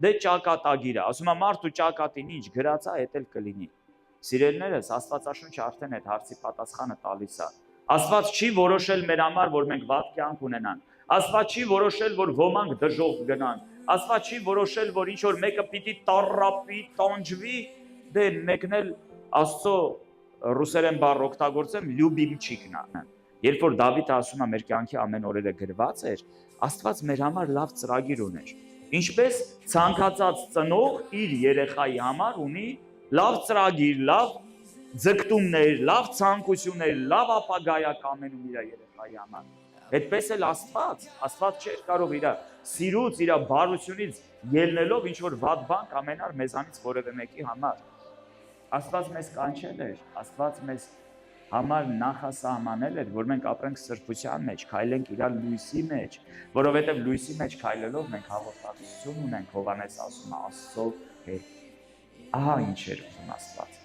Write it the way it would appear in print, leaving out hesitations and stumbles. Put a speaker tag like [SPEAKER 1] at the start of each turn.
[SPEAKER 1] դե ճակատագիրը, ասում է մարդու ճակատին ինչ գրած է, էդ էլ կլինի։ Սիրելիներս, Աստվածաշունչը արդեն այդ հարցի պատասխանը տալիս է։ Աստված չի որոշել մեր համար, որ մենք վատ կյանք ունենանք։ Աստված չի որոշել, որ ոմանք դժոխք գնան։ Աստված չի որոշել, որ ինչ որ մեկը պիտի տառապի, տանջվի, դե մեկն էլ Աստծո ռուսերեն բառ օգտագործեմ, լյուբիմչիկն է։ Երբ որ Դավիթը ասում է մեր կյանքի ամեն օրերը գրված էր, Աստված մեր համար լավ ծրագիր ուներ։ Ինչպես ցանկացած ծնող իր երեխայի համար ունի լավ ծրագիր, լավ ձգտումներ, լավ ցանկություններ, լավ ապագայա կամենում իր երեխայի համար։ Այդպես էլ Աստված չէր կարող իր սիրուց, իր բարությունից ելնելով ինչ որ վատ բան կամենար մեզանից որևէ մեկի համար։ Աստված մեզ կանչել էր, Աստված մեզ համար նախասահմանել էր, որ մենք ապրենք սրբության մեջ, քայլենք իր լույսի մեջ, որովհետև լույսի մեջ քայլելով մենք հաղորդակցություն ունենք, Հովհաննես ասում է Աստծո հետ։ Ահա ինչ էր ուզում Աստված։